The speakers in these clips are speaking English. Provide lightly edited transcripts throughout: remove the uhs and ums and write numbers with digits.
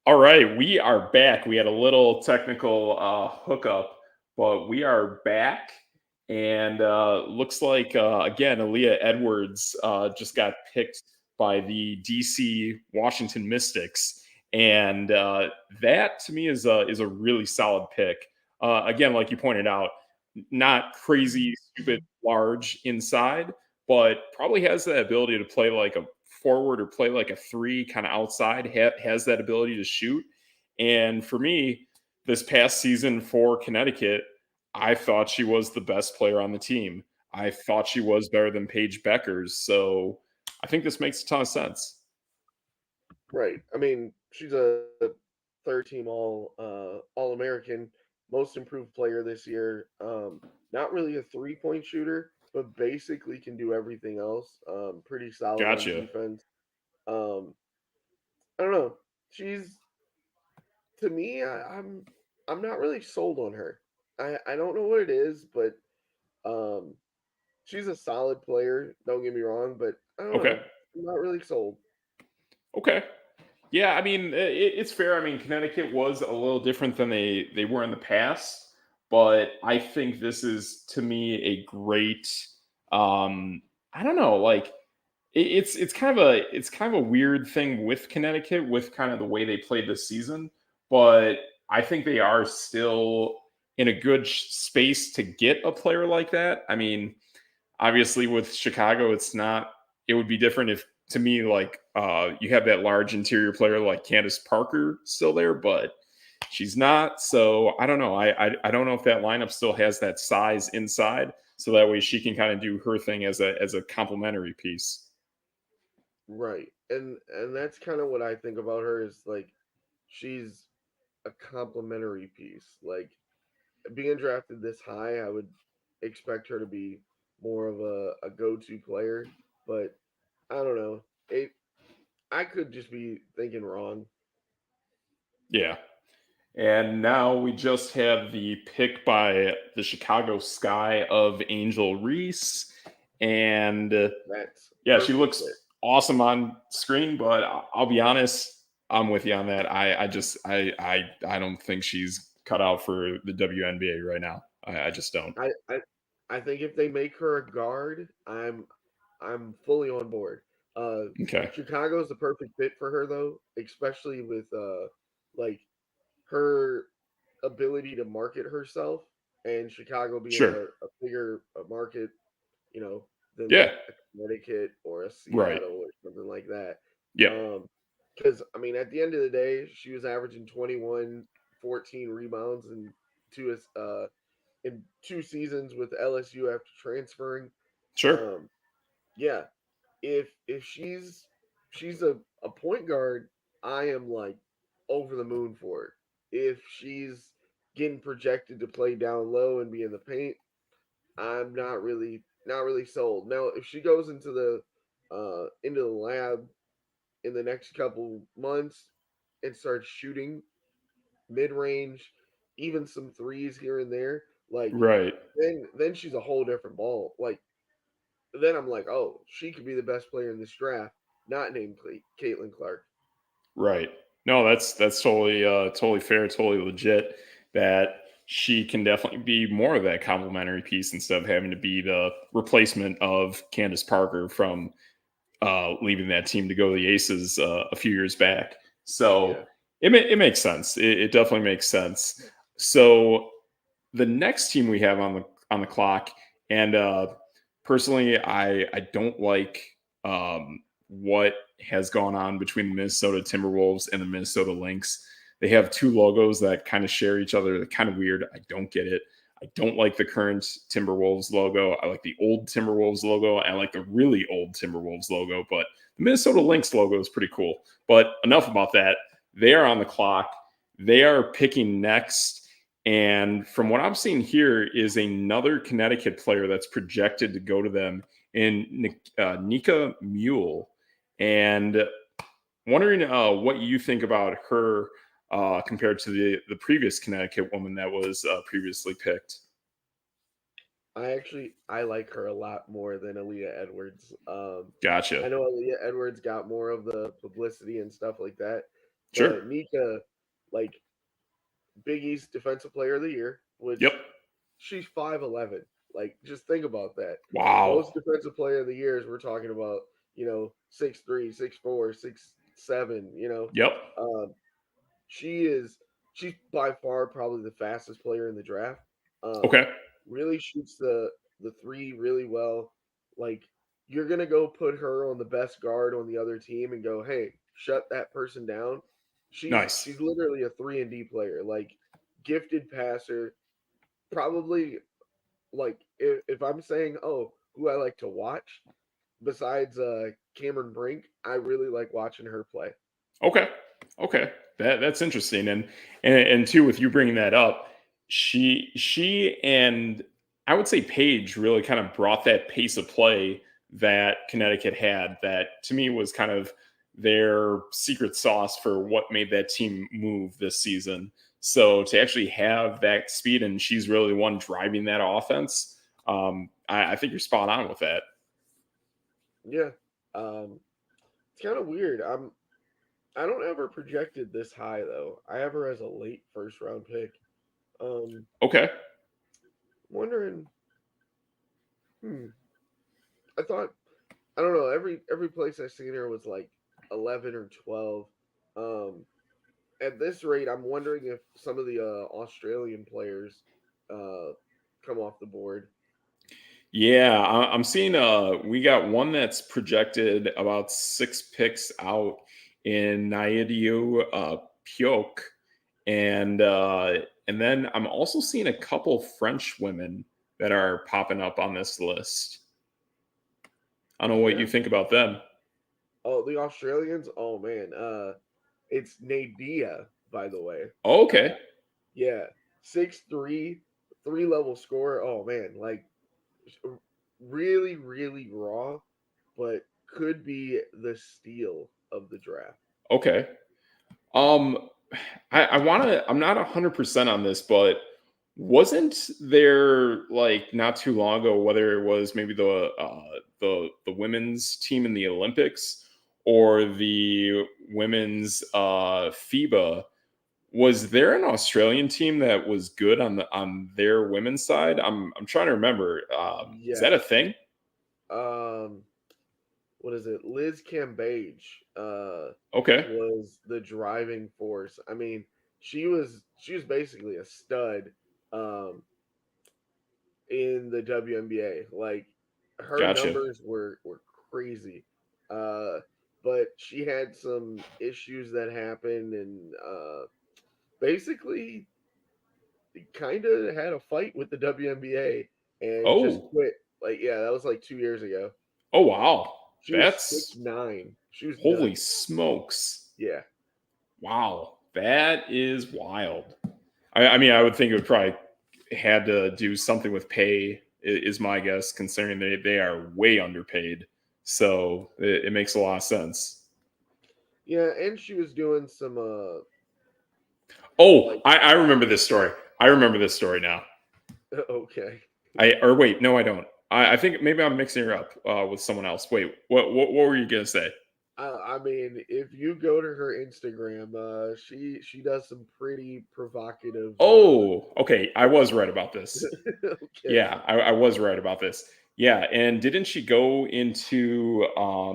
All right, we are back. We had a little technical hookup, but we are back. And looks like, again, Aaliyah Edwards just got picked by the DC Washington Mystics. And that to me is a really solid pick. Again, like you pointed out, not crazy, stupid, large inside, but probably has the ability to play like a forward or play like a three kind of outside, has that ability to shoot. And for me, this past season for Connecticut, I thought she was the best player on the team. I thought she was better than Paige Beckers. So I think this makes a ton of sense. Right. I mean, she's a third team all American, most improved player this year. Not really a 3-point shooter, but basically can do everything else. Pretty solid on Gotcha. defense. Um, I don't know. She's to me. I'm not really sold on her. I don't know what it is, but um, she's a solid player. Don't get me wrong, but I don't Okay. know. I'm not really sold. Okay. Yeah, I mean, it's fair. I mean, Connecticut was a little different than they were in the past, but I think this is to me a great. I don't know, like it's kind of a weird thing with Connecticut with kind of the way they played this season, but I think they are still in a good space to get a player like that. I mean, obviously with Chicago, it's not. It would be different if, to me, like you have that large interior player like Candace Parker still there, but she's not. So I don't know. I don't know if that lineup still has that size inside, so that way she can kind of do her thing as a complementary piece. Right. And that's kind of what I think about her is like she's a complementary piece. Like being drafted this high, I would expect her to be more of a go-to player, but I don't know. It I could just be thinking wrong. Yeah. And now we just have the pick by the Chicago Sky of Angel Reese. And That's yeah, she perfect fit. looks awesome on screen, but I'll be honest, I'm with you on that. I don't think she's cut out for the WNBA right now. I just don't. I, I I think if they make her a guard, I'm fully on board. Uh, Okay. Chicago's the perfect fit for her though, especially with like her ability to market herself, and Chicago being Sure. a bigger market, you know, than Yeah. like a Connecticut or a Right. Seattle or something like that. Yeah. Because I mean, at the end of the day, she was averaging 21, 14 rebounds and two in 2 seasons with LSU after transferring. Sure. Um, yeah, if she's a point guard, I am like over the moon for it. If she's getting projected to play down low and be in the paint, I'm not really sold. Now, if she goes into the lab in the next couple months and starts shooting mid range, even some threes here and there, like Right. then she's a whole different ball. Like then I'm like, oh, she could be the best player in this draft, not named Caitlin Clark. Right. No, that's totally fair, totally legit. That she can definitely be more of that complementary piece instead of having to be the replacement of Candace Parker from leaving that team to go to the Aces a few years back. Yeah. So it makes sense. It definitely makes sense. So the next team we have on the clock, and personally, I don't like what has gone on between the Minnesota Timberwolves and the Minnesota Lynx. They have two logos that kind of share each other. They're kind of weird. I don't get it. I don't like the current Timberwolves logo. I like the old Timberwolves logo. I like the really old Timberwolves logo, but the Minnesota Lynx logo is pretty cool. But enough about that. They are on the clock. They are picking next. And from what I'm seeing here is another Connecticut player that's projected to go to them in Nika Mule. And wondering what you think about her compared to the previous Connecticut woman that was previously picked. I like her a lot more than Aaliyah Edwards. Gotcha. I know Aaliyah Edwards got more of the publicity and stuff like that. Sure. But Nika, like Big East Defensive Player of the Year, Yep. which she's 5'11". Like, just think about that. Most Wow. Defensive Player of the Years, we're talking about, 6'3", 6'4", 6'7", Yep. she's by far probably the fastest player in the draft. Um, Okay. really shoots the three really well. Like, you're gonna go put her on the best guard on the other team and go, hey, shut that person down. Nice. She's literally a 3-and-D player. Like, gifted passer. Probably, like, if I'm saying, oh, who I like to watch besides Cameron Brink, I really like watching her play. Okay. Okay. That's interesting. And two, with you bringing that up, she and I would say Paige really kind of brought that pace of play that Connecticut had that to me was kind of their secret sauce for what made that team move this season. So to actually have that speed, and she's really the one driving that offense, I think you're spot on with that. Yeah. It's kind of weird. I don't ever projected this high though. I have her as a late first round pick. Um, Okay. wondering. Hmm. I thought I don't know. Every place I seen her was like 11 or 12. Um, at this rate, I'm wondering if some of the Australian players uh come off the board. Yeah, I'm seeing we got one that's projected about 6 picks out in Naidu Pyok. And then I'm also seeing a couple French women that are popping up on this list. I don't know what Yeah. you think about them. Oh, the Australians. Oh man. It's Nadia, by the way. Oh, Uh, okay. yeah, 6'3", 3-level scorer. Oh man, like really, really raw, but could be the steal of the draft. Okay. Um, I want to. I'm not 100% on this, but wasn't there like not too long ago, whether it was maybe the women's team in the Olympics or the women's FIBA? Was there an Australian team that was good on their women's side? I'm trying to remember. Is that a Yes. thing? Um, what is it? Liz Cambage Okay, was the driving force. I mean, she was basically a stud um in the WNBA. Like, her gotcha. numbers were crazy. Uh but she had some issues that happened, and basically kind of had a fight with the WNBA and just Oh, quit. Like, yeah, that was like 2 years ago. oh wow, She was six that's nine. She was holy nuts. smokes. Yeah, Wow, that is wild. I mean, I would think it would probably had to do something with pay, is my guess, considering they are way underpaid. So it makes a lot of sense. yeah, and she was doing some Oh, like I remember this story. I remember this story now. okay. Or wait, no, I don't. I think maybe I'm mixing her up with someone else. Wait, what were you gonna say? I mean, if you go to her Instagram, she does some pretty provocative. Oh, okay. I was right about this. Okay, Yeah, I was right about this. Yeah, and didn't she go into oh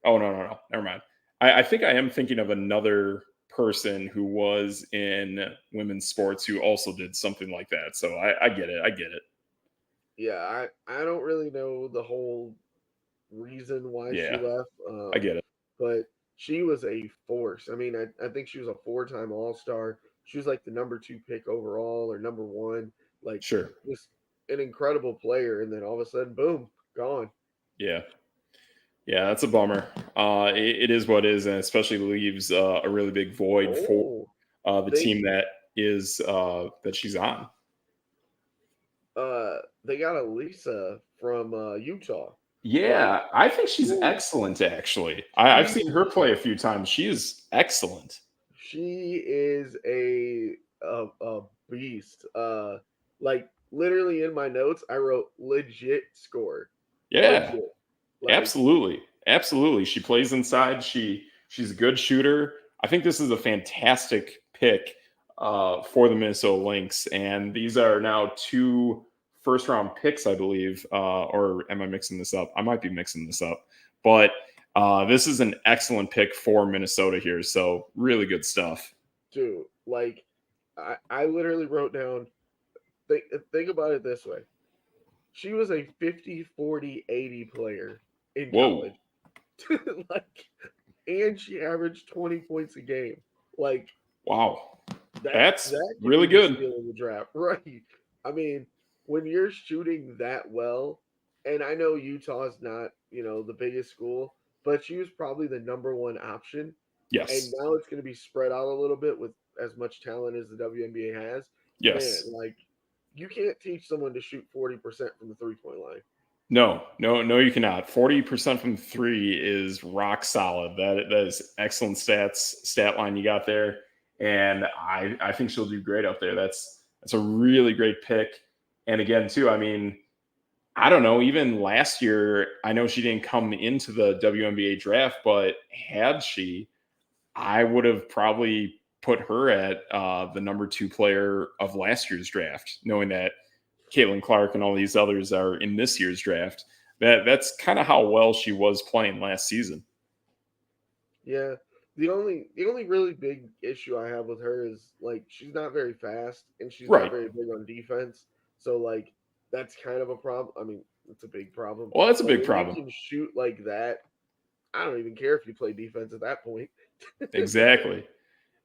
no, never mind. I think I am thinking of another person who was in women's sports who also did something like that. So I get it. I get it. yeah, I don't really know the whole reason why she Yeah, left, I get it. but she was a force. I mean, I think she was a 4-time All Star. She was like the number 2 pick overall or number 1. Like, Sure. just an incredible player, and then all of a sudden, boom, gone. Yeah. Yeah, that's a bummer. It is what it is, and especially leaves a really big void for Oh, the they team that is that she's on. they got a Lisa from Utah. Like, Yeah, I think she's holy, excellent. Actually, I've she seen her play a few times. She is excellent. she is a beast. Like, literally in my notes, I wrote legit score, Yeah, legit. Like, absolutely, absolutely. She plays inside. She's a good shooter. I think this is a fantastic pick for the Minnesota Lynx, and these are now two first round picks, I believe. Or am I mixing this up? I might be mixing this up, but this is an excellent pick for Minnesota here. So really good stuff. Dude, like I literally wrote down think about it this way. She was a 50-40-80 player in Whoa! college. Like, and she averaged 20 points a game. Like Wow, that that's that could really be the good. steal of the draft, right? I mean, when you're shooting that well, and I know Utah's not, the biggest school, but she was probably the number one option. And Yes, now it's going to be spread out a little bit with as much talent as the WNBA has. Man, yes. like you can't teach someone to shoot 40% from the 3-point line. No, no, no, you cannot. 40% from three is rock solid. That is excellent stat line you got there. And I think she'll do great up there. That's a really great pick. And again, too, I mean, I don't know, even last year, I know she didn't come into the WNBA draft, but had she, I would have probably put her at the number two player of last year's draft, knowing that Caitlin Clark and all these others are in this year's draft. That's kind of how well she was playing last season. Yeah. The only really big issue I have with her is like she's not very fast and she's not Right. very big on defense. So like that's kind of a problem. I mean, it's a big problem. Well, that's a But big when you problem. can shoot like that, I don't even care if you play defense at that point. Exactly.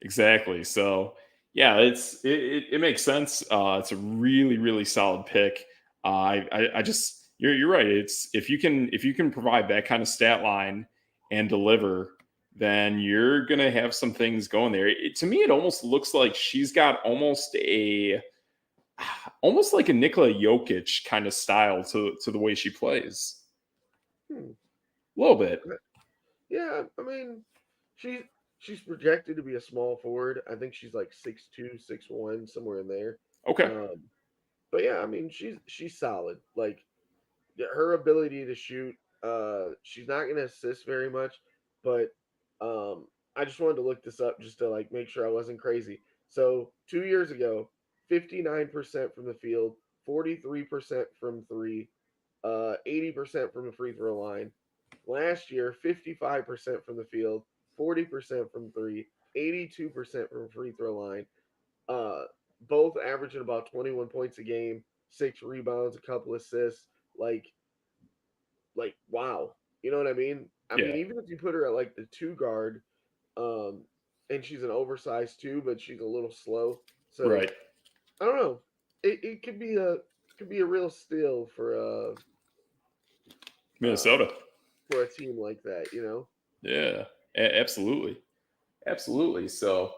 Exactly. So yeah, it makes sense. It's a really really solid pick. I just you're right. It's if you can provide that kind of stat line and deliver, then you're gonna have some things going there. To me, it almost looks like she's got almost like a Nikola Jokic kind of style to the way she plays. Hmm. A little bit. Yeah, I mean, she's she's projected to be a small forward. I think she's like 6'2", 6'1", somewhere in there. Okay. Um, but yeah, I mean, she's solid. Like her ability to shoot, she's not going to assist very much, but I just wanted to look this up just to like make sure I wasn't crazy. So 2 years ago, 59% from the field, 43% from three, 80% from the free throw line. Last year, 55% from the field, 40% from three, 82% from free throw line. Uh, Both averaging about 21 points a game, 6 rebounds, a couple assists. Like, wow, you know what I mean? I Yeah. mean, even if you put her at like the two guard, um, and she's an oversized two, but she's a little slow. So Right. I don't know. It could be a real steal uh Minnesota. for a team like that, you know? Yeah. Absolutely. Absolutely. So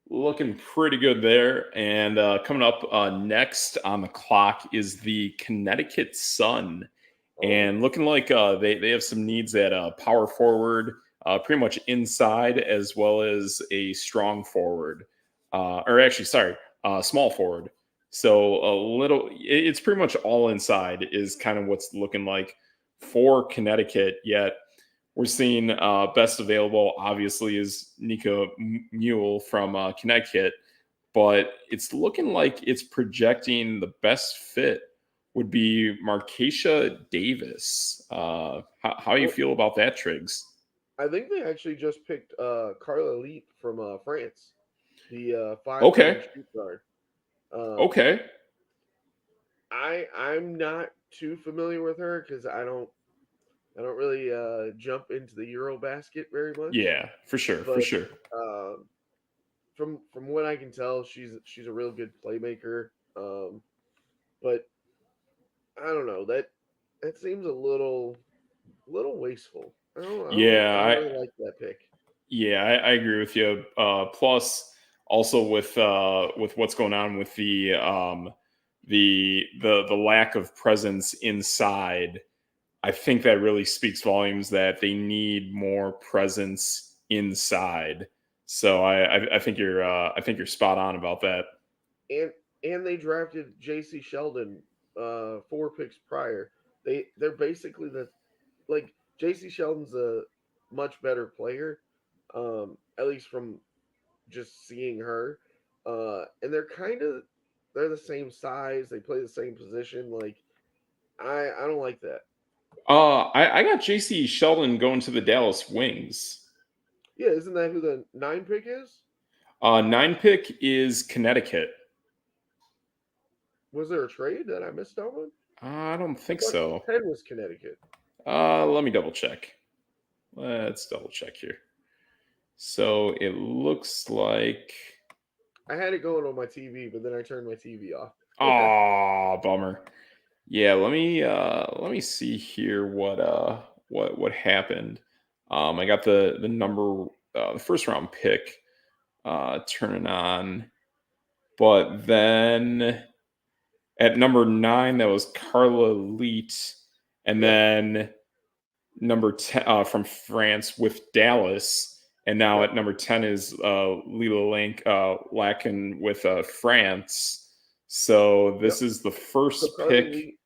looking pretty good there. And coming up next on the clock is the Connecticut Sun. Oh, And looking like they have some needs at power forward, pretty much inside, as well as a strong forward. Or actually, sorry, small forward. So it's pretty much all inside is kind of what's looking like for Connecticut. Yet we're seeing best available, obviously, is Nico Mule from Connecticut, but it's looking like it's projecting the best fit would be Markeisha Davis. How you well, feel about that, Triggs? I think they actually just picked Carla Leet from France, the 5'10" Okay, shoot guard. Um, okay, I'm not too familiar with her because I don't really jump into the Euro basket very much, yeah, for sure, for but sure. um, from what I can tell, she's a real good playmaker. But I don't know that seems a little wasteful. Yeah, I don't really like that pick. I agree with you. Plus, also with what's going on with the lack of presence inside, I think that really speaks volumes that they need more presence inside. So I think you're spot on about that. And they drafted J.C. Sheldon 4 picks prior. They're basically the like J.C. Sheldon's a much better player. at least from just seeing her. And they're the same size. They play the same position. Like I don't like that. I got JC Sheldon going to the Dallas Wings. Yeah, isn't that who the 9 pick is? Nine pick is Connecticut. Was there a trade that I missed out on? I don't I think thought so. 10 was Connecticut. Let me double check. Let's double check here. So it looks like. I had it going on my TV, but then I turned my TV off. Oh, bummer. Yeah, let me see here what happened. I got the number the first round pick turning on, but then at number 9 that was Carla Leet, and Yep, then number 10 from France with Dallas, and now yep, at number 10 is Lila Lakin with France. So yep. this is the So first Carly pick. Lee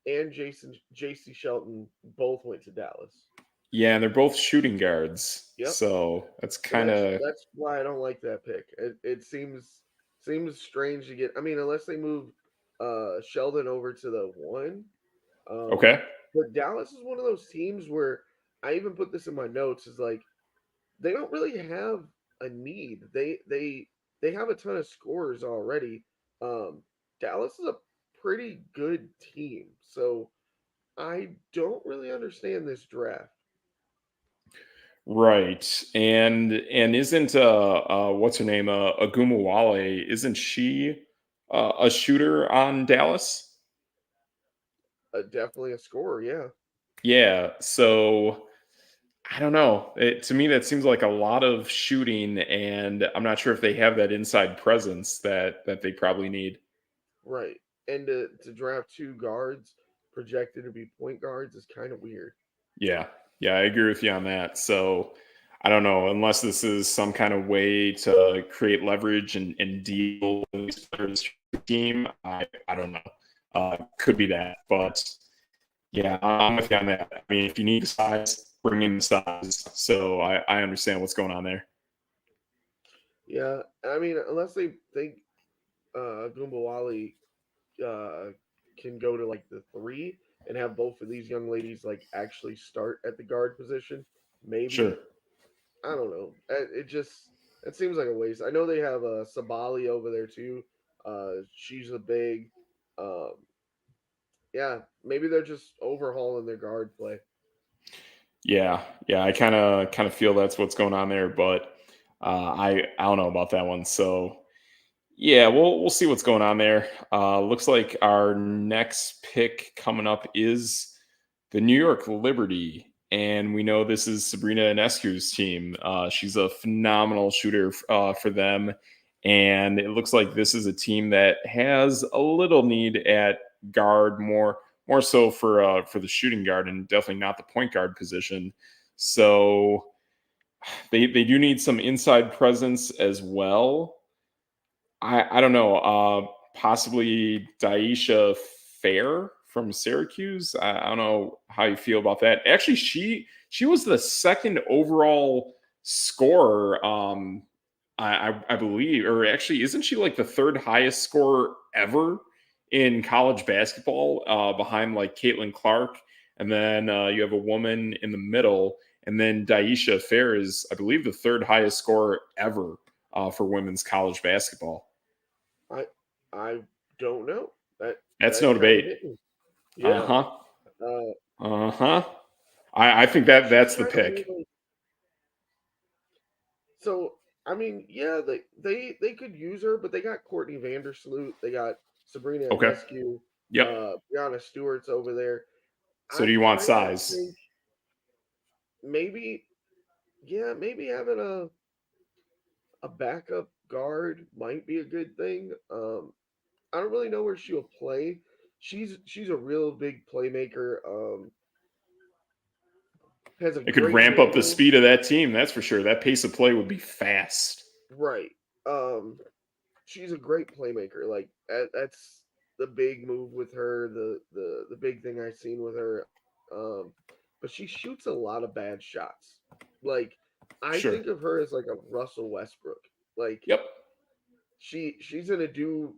and JC Shelton both went to Dallas. Yeah, and they're both shooting guards. Yep. So that's So kind of that's why I don't like that pick. It seems strange to get. I mean, unless they move Sheldon over to the 1. Um, okay. but Dallas is one of those teams where I even put this in my notes. Is like they don't really have a need. They have a ton of scorers already. Um, Dallas is a pretty good team, so I don't really understand this draft. Right. And isn't what's her name? Agumawale, isn't she a shooter on Dallas? Definitely a scorer, yeah. Yeah. So I don't know. To me, that seems like a lot of shooting, and I'm not sure if they have that inside presence that they probably need. Right. And to draft 2 guards projected to be point guards is kind of weird. Yeah, yeah, I agree with you on that. So I don't know, unless this is some kind of way to create leverage and deal with these players to the team. I don't know. Could be that, but yeah, I'm with you on that. I mean, if you need the size, bring in the size. So I understand what's going on there. Yeah, I mean, unless they think Goombawali uh, can go to like the 3 and have both of these young ladies like actually start at the guard position, Sure. maybe. I don't know. It seems like a waste. I know they have Sabali over there too. She's a big. Um, yeah, maybe they're just overhauling their guard play. Yeah, yeah, I kind of feel that's what's going on there, but I don't know about that one. So yeah, we'll see what's going on there. Looks like our next pick coming up is the New York Liberty, and we know this is Sabrina Ionescu's team. She's a phenomenal shooter for them, and it looks like this is a team that has a little need at guard, more so for the shooting guard, and definitely not the point guard position. So they do need some inside presence as well. I don't know. Possibly Daisha Fair from Syracuse. I don't know how you feel about that. Actually, she was the second overall scorer. I believe, or actually, isn't she like the third highest scorer ever in college basketball, behind like Caitlin Clark, and then you have a woman in the middle, and then Daisha Fair is, I believe, the third highest scorer ever for women's college basketball. I I don't know. That's That no kind of debate. hit me. Uh Yeah. huh. Uh, Uh huh. I think that's she's the kind of one of pick. those. So I mean, yeah, they could use her, but they got Courtney Vandersloot, they got Sabrina Okay. Ionescu, Yep. Brianna Stewart's over there. So I do you want kind of size? think maybe, yeah, maybe having a backup guard might be a good thing. I don't really know where she'll play. She's a real big playmaker. Has a It could great ramp up the handle. speed of that team. That's for sure. That pace of play would be fast. Right. Um, she's a great playmaker. Like that's the big move with her. The big thing I've seen with her. But she shoots a lot of bad shots. Like I Sure. think of her as like a Russell Westbrook. Like Yep. she's gonna do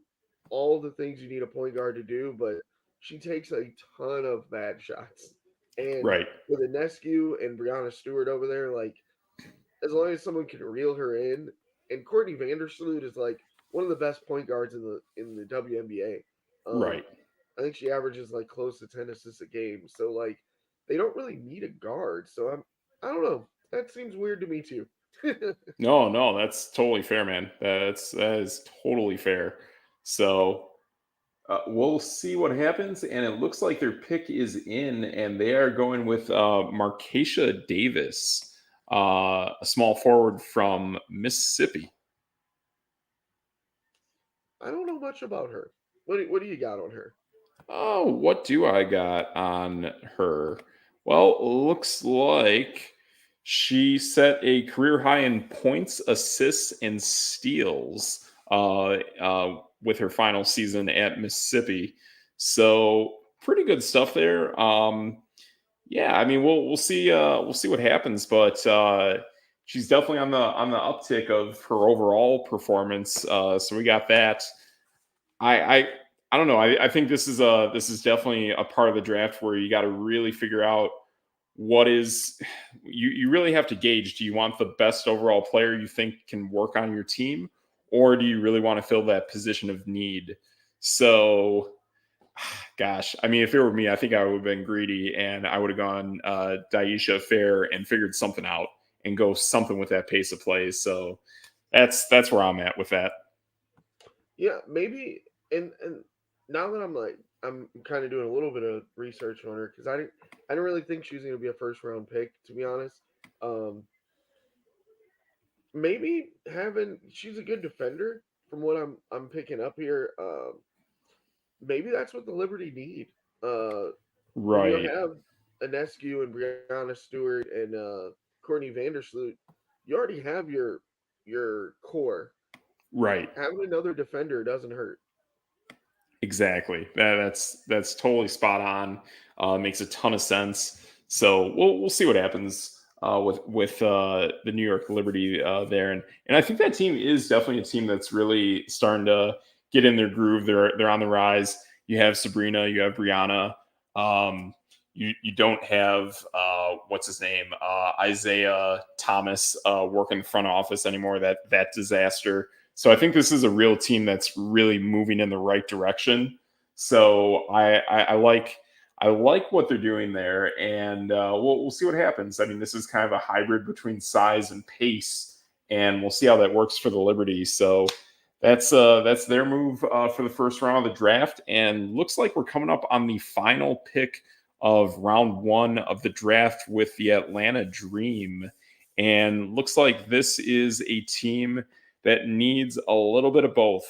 all the things you need a point guard to do, but she takes a ton of bad shots. And Right. with Inescu and Brianna Stewart over there, like as long as someone can reel her in, and Courtney Vandersloot is like one of the best point guards in the WNBA. Right. I think she averages like close to 10 assists a game. So like they don't really need a guard. So I don't know. That seems weird to me too. No, no, that's totally fair, man. That is totally fair. So we'll see what happens, and it looks like their pick is in, and they are going with Markeisha Davis, a small forward from Mississippi. I don't know much about her. What do you got on her? Oh, what do I got on her? Well, looks like she set a career high in points, assists, and steals with her final season at Mississippi. So pretty good stuff there. Yeah, I mean we'll see what happens, but she's definitely on the uptick of her overall performance. So we got that. I I, I don't know. I think this is definitely a part of the draft where you got to really figure out what is you really have to gauge. Do you want the best overall player you think can work on your team, or do you really want to fill that position of need? So gosh, I mean, if it were me, I think I would have been greedy and I would have gone Daisha Fair and figured something out and go something with that pace of play. So that's where I'm at with that. Yeah, maybe. And now that I'm kind of doing a little bit of research on her because I didn't really think she was going to be a first round pick to be honest. Um, maybe having she's a good defender from what I'm picking up here. Maybe that's what the Liberty need. When you Right, have Inescu and Brianna Stewart and Courtney Vandersloot, you already have your core. right. Having another defender doesn't hurt. Exactly. That's totally spot on. Makes a ton of sense. So we'll see what happens with the New York Liberty there, and I think that team is definitely a team that's really starting to get in their groove. They're on the rise. You have Sabrina, you have Brianna. You don't have what's his name Isaiah Thomas working the front office anymore. That disaster. So I think this is a real team that's really moving in the right direction. So I like what they're doing there, and we'll see what happens. I mean, this is kind of a hybrid between size and pace, and we'll see how that works for the Liberty. So that's their move for the first round of the draft, and looks like we're coming up on the final pick of round one of the draft with the Atlanta Dream, and looks like this is a team that needs a little bit of both.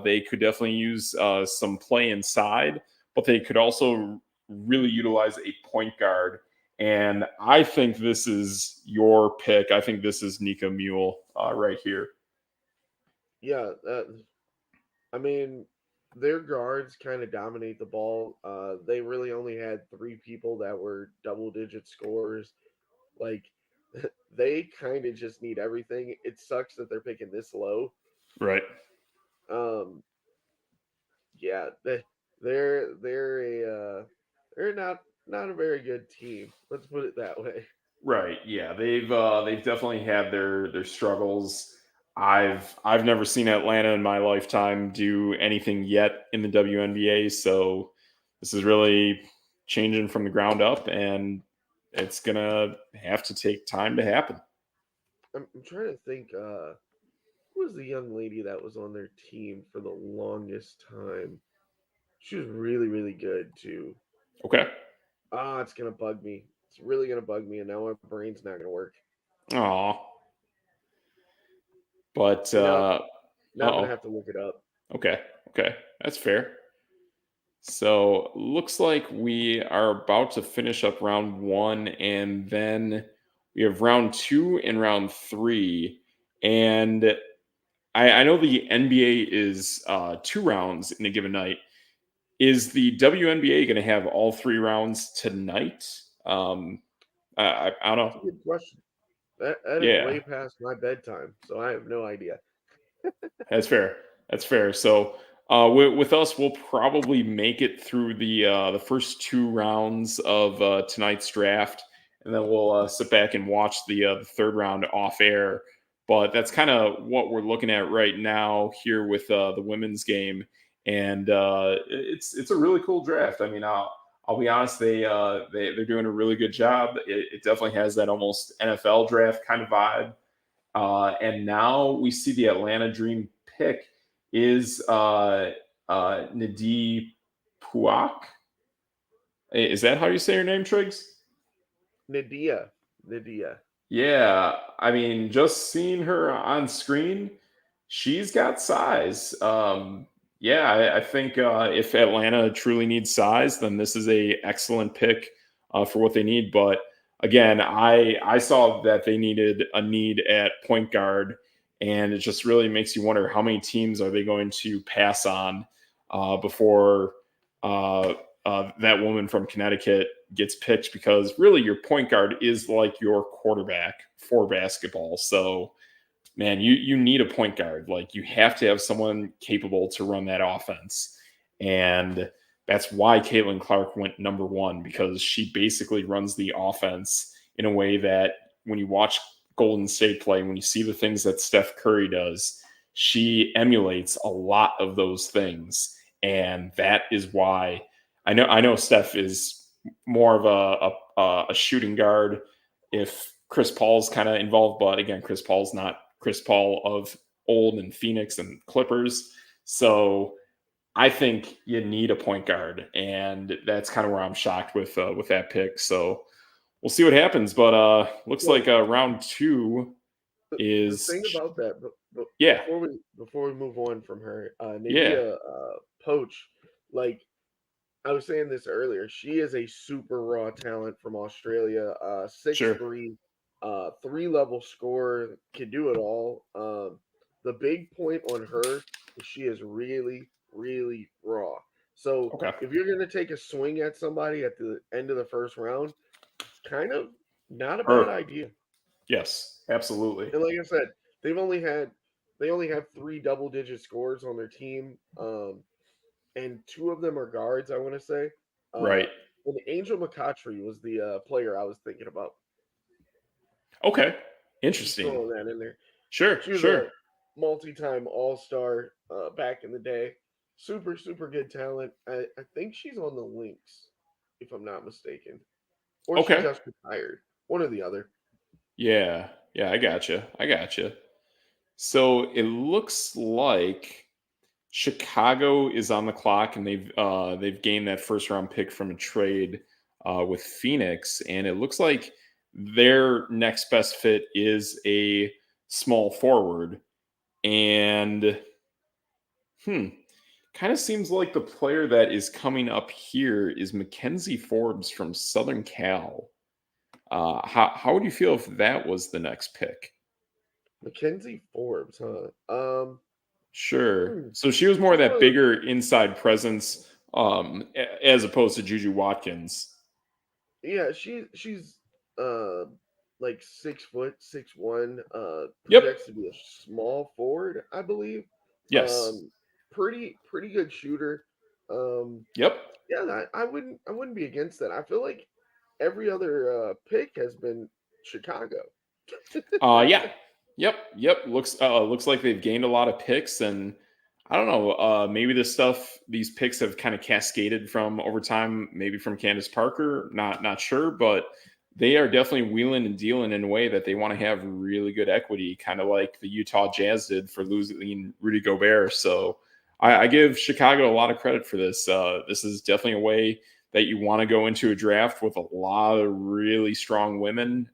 They could definitely use some play inside, but they could also really utilize a point guard. And I think this is your pick. I think this is Nika Mule right here. Yeah, I mean, their guards kind of dominate the ball. They really only had three people that were double digit scorers. Like, they kind of just need everything. It sucks that they're picking this low. Right. Um, yeah, they're not a very good team. Let's put it that way. Right. Yeah. They've definitely had their struggles. I've never seen Atlanta in my lifetime do anything yet in the WNBA, so this is really changing from the ground up, and it's gonna have to take time to happen. I'm trying to think. Who was the young lady that was on their team for the longest time? She was really, really good too. Okay. Ah, it's gonna bug me. It's really gonna bug me, and now my brain's not gonna work. Aw. But And now I'm gonna oh. have to look it up. Okay. Okay. That's fair. So looks like we are about to finish up round one, and then we have round two and round three. And I know the NBA is 2 rounds in a given night. Is the WNBA going to have all 3 rounds tonight? I don't It's know. a good question. That is Yeah, way past my bedtime, so I have no idea. that's fair. That's fair. So with us, we'll probably make it through the first two rounds of tonight's draft, and then we'll sit back and watch the third round off air. But that's kind of what we're looking at right now here with the women's game, and it's a really cool draft. I mean, I'll be honest, they're doing a really good job. It definitely has that almost NFL draft kind of vibe. And now we see the Atlanta Dream pick is Nadie Puak. Is that how you say her name, Triggs? Nadia. Yeah, I mean, just seeing her on screen, she's got size. Yeah, I think if Atlanta truly needs size, then this is a excellent pick for what they need. But again, I saw that they needed a need at point guard, and it just really makes you wonder how many teams are they going to pass on before uh, that woman from Connecticut gets picked, because really your point guard is like your quarterback for basketball. So man, you need a point guard. Like you have to have someone capable to run that offense. And that's why Caitlin Clark went number one, because she basically runs the offense in a way that when you watch Golden State play, when you see the things that Steph Curry does, she emulates a lot of those things. And that is why I know Steph is more of a shooting guard if Chris Paul's kind of involved, but again, Chris Paul's not Chris Paul of old and Phoenix and Clippers. So I think you need a point guard, and that's kind of where I'm shocked with that pick. So we'll see what happens. But looks Well, like round two the is thing about that, but yeah, before we move on from her, yeah, Nadia Poach, like I was saying this earlier, she is a super raw talent from Australia. Six sure, three, 3 level scorer, can do it all. The big point on her is she is really, really raw. So okay, if you're gonna take a swing at somebody at the end of the first round, it's kind of not a bad or idea. yes, absolutely, And like I said, they've only had they only have 3 double digit scores on their team. And 2 of them are guards, I want to say. Uh, right, and Angel McCautry was the player I was thinking about. okay, Just interesting, throwing that in there. sure, She was sure, a multi-time All-Star back in the day. Super, super good talent. I think she's on the Lynx, if I'm not mistaken, or she okay, just retired. One or the other. yeah, yeah, I gotcha, I gotcha. So it looks like Chicago is on the clock, and they've gained that first round pick from a trade with Phoenix, and it looks like their next best fit is a small forward. And hmm, kind of seems like the player that is coming up here is Mackenzie Forbes from Southern Cal. How would you feel if that was the next pick? Mackenzie Forbes, huh? Sure. Hmm, So she was more she's of one that of the bigger inside presence, as opposed to Juju Watkins. Yeah, she's uh like 6 foot, 6'1", Yep. projects to be a small forward, I believe. Yes. Um pretty good shooter. Um Yep. yeah, I wouldn't be against that. I feel like every other pick has been Chicago. Yeah. Yep. Yep. Looks like they've gained a lot of picks, and I don't know. Maybe these picks have kind of cascaded from over time. Maybe from Candace Parker. Not sure, but they are definitely wheeling and dealing in a way that they want to have really good equity, kind of like the Utah Jazz did for losing Rudy Gobert. So I give Chicago a lot of credit for this. This is definitely a way that you want to go into a draft with a lot of really strong women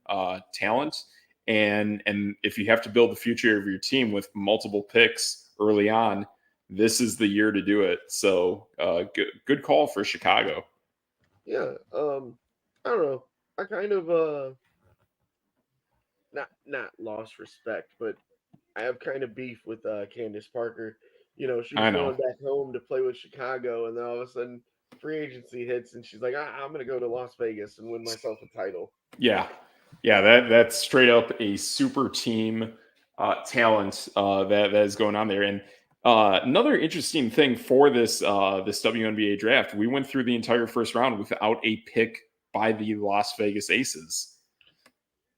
talent, and if you have to build the future of your team with multiple picks early on, this is the year to do it. So good call for Chicago. Yeah, I don't know. I kind of not lost respect, but I have kind of beef with Candace Parker. You know, she was I know. going back home to play with Chicago, and then all of a sudden, free agency hits, and she's like, "I'm going to go to Las Vegas and win myself a title." Yeah. Yeah, that's straight up a super team talent that is going on there. And another interesting thing for this WNBA draft, we went through the entire first round without a pick by the Las Vegas Aces.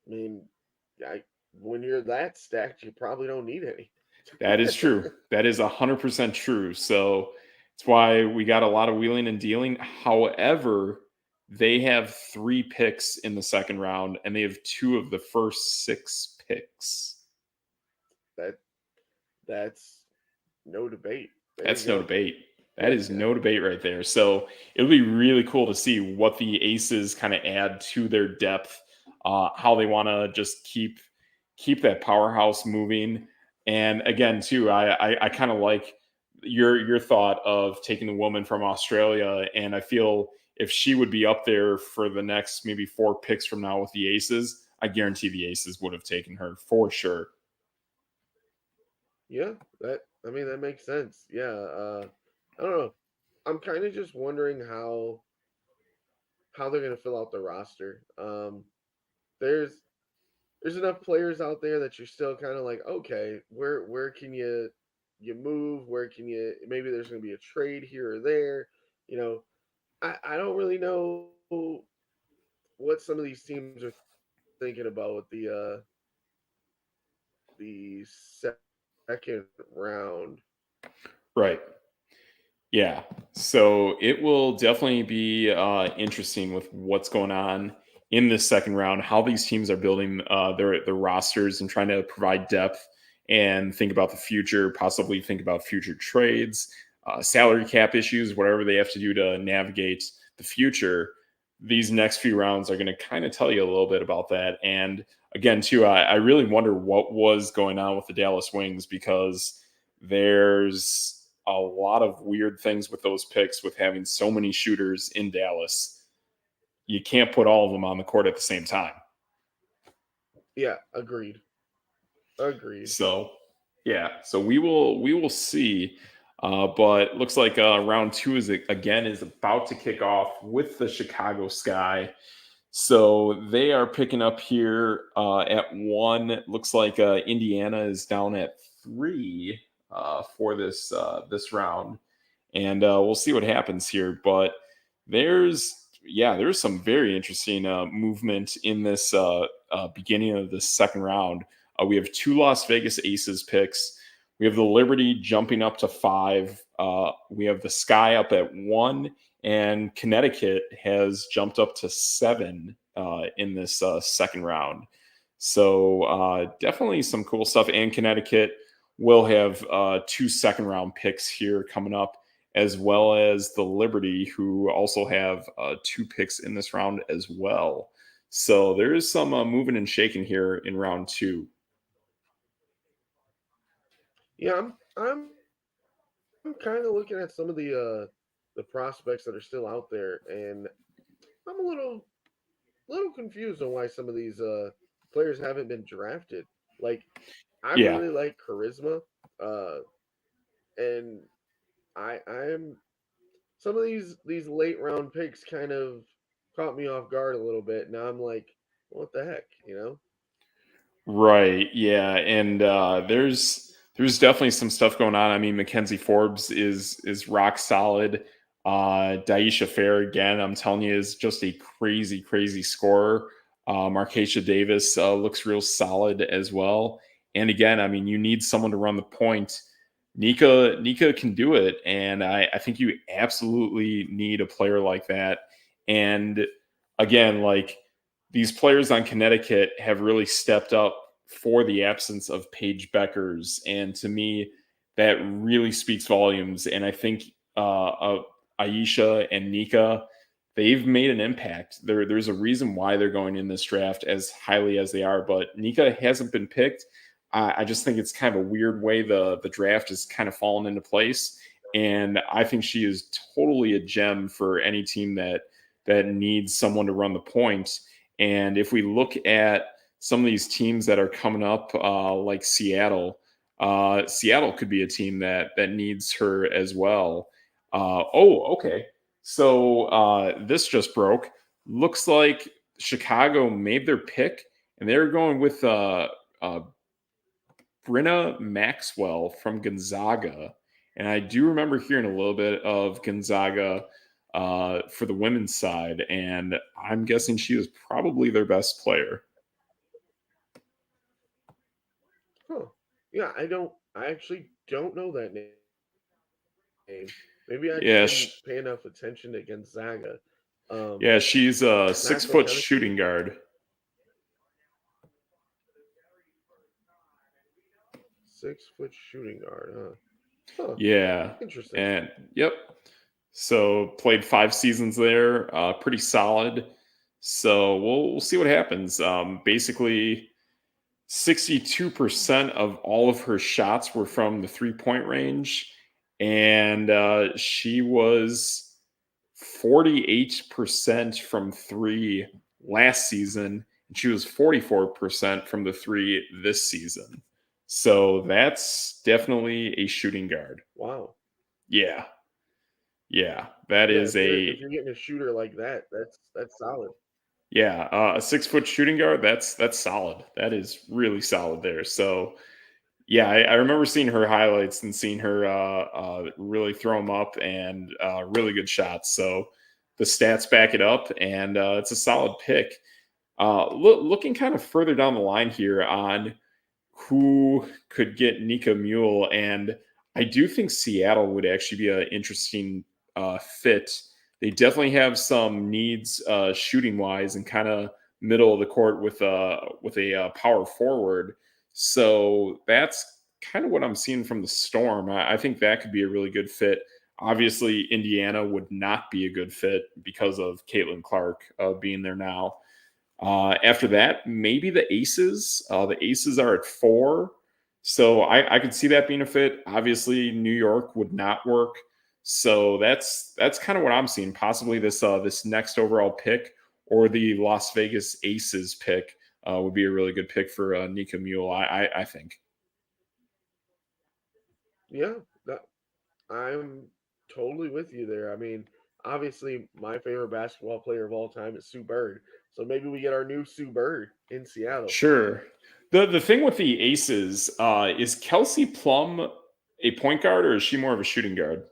I mean, I, when you're that stacked, you probably don't need any. That is true. That is 100% true. So it's why we got a lot of wheeling and dealing. However, they have 3 picks in the second round, and they have 2 of the first 6 picks. that that's no debate. There you That's no go. debate. That is no debate right there. So it'll be really cool to see what the Aces kind of add to their depth, how they want to just keep that powerhouse moving. And again, too, I kind of like your thought of taking the woman from Australia, and I feel if she would be up there for the next maybe 4 picks from now with the Aces, I guarantee the Aces would have taken her for sure. Yeah, that I mean that makes sense. Yeah, I don't know. I'm kind of just wondering how they're gonna fill out the roster. There's there's enough players out there that you're still kind of like, okay, where can you move? Where can you maybe there's gonna be a trade here or there. You know, I don't really know what some of these teams are thinking about with the second round. Right. Yeah. So it will definitely be interesting with what's going on in this second round, how these teams are building their rosters and trying to provide depth and think about the future, possibly think about future trades, salary cap issues, whatever they have to do to navigate the future. These next few rounds are going to kind of tell you a little bit about that. And again, too, I really wonder what was going on with the Dallas Wings because there's a lot of weird things with those picks with having so many shooters in Dallas. You can't put all of them on the court at the same time. Yeah, agreed. Agreed. So, yeah, so we will see. But looks like round 2 is about to kick off with the Chicago Sky. So they are picking up here at 1. It looks like Indiana is down at 3 for this round, and we'll see what happens here. But there's some very interesting movement in this beginning of the second round. We have 2 Las Vegas Aces picks. We have the Liberty jumping up to 5. We have the Sky up at 1, and Connecticut has jumped up to 7 in this second round. So definitely some cool stuff. And Connecticut will have 2 second round picks here coming up, as well as the Liberty, who also have 2 picks in this round as well. So there is some moving and shaking here in round 2. Yeah, I'm kind of looking at some of the prospects that are still out there, and I'm a little confused on why some of these players haven't been drafted. Like, I Yeah. really like charisma, uh, and I'm some of these late round picks kind of caught me off guard a little bit. Now I'm like, what the heck, you know? Right. Yeah. And there's definitely some stuff going on. I mean, Mackenzie Forbes is rock solid. Daisha Fair again, I'm telling you, is just a crazy, crazy scorer. Markeisha Davis looks real solid as well. And again, I mean, you need someone to run the point. Nika can do it, and I think you absolutely need a player like that. And again, like these players on Connecticut have really stepped up for the absence of Paige Beckers, and to me, that really speaks volumes. And I think Aisha and Nika, they've made an impact. There's a reason why they're going in this draft as highly as they are, but Nika hasn't been picked. I just think it's kind of a weird way the draft has kind of fallen into place, and I think she is totally a gem for any team that needs someone to run the point. And if we look at some of these teams that are coming up, like Seattle, Seattle could be a team that needs her as well. Okay. So this just broke. Looks like Chicago made their pick and they're going with Brenna Maxwell from Gonzaga. And I do remember hearing a little bit of Gonzaga for the women's side, and I'm guessing she was probably their best player. Huh. Yeah, I actually don't know that name. Maybe I just Yeah, didn't pay enough attention to Gonzaga. Um, yeah, she's a Mac, 6 what foot kind of shoe? shooting guard. 6 foot shooting guard, huh? Huh. Yeah, Interesting. and yep. So played 5 seasons there, pretty solid. So we'll see what happens. Basically, 62% of all of her shots were from the 3 point range, and she was 48% from three last season, and she was 44% from the three this season. So that's definitely a shooting guard. Wow. Yeah. Yeah. That Yeah, is a if you're getting a shooter like that, that's solid. Yeah, a 6 foot shooting guard. That's solid. That is really solid there. So yeah, I remember seeing her highlights and seeing her really throw them up and really good shots. So the stats back it up, and it's a solid pick. Looking kind of further down the line here on who could get Nika Mule, and I do think Seattle would actually be an interesting fit. They definitely have some needs shooting wise and kind of middle of the court with a power forward. So that's kind of what I'm seeing from the Storm. I think that could be a really good fit. Obviously, Indiana would not be a good fit because of Caitlin Clark being there now. After that, maybe the Aces. The Aces are at 4. So I could see that being a fit. Obviously, New York would not work. So that's kind of what I'm seeing. Possibly this next overall pick or the Las Vegas Aces pick would be a really good pick for Nika Mule. I think. Yeah, that I'm totally with you there. I mean, obviously, my favorite basketball player of all time is Sue Bird. So maybe we get our new Sue Bird in Seattle. Sure. The thing with the Aces is Kelsey Plum a point guard or is she more of a shooting guard?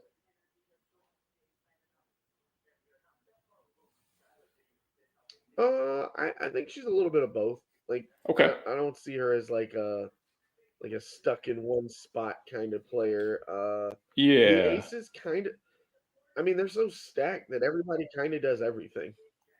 I think she's a little bit of both. Like, Okay. I don't see her as like a stuck in one spot kind of player. The Yeah. Aces kind of, I mean, they're so stacked that everybody kind of does everything.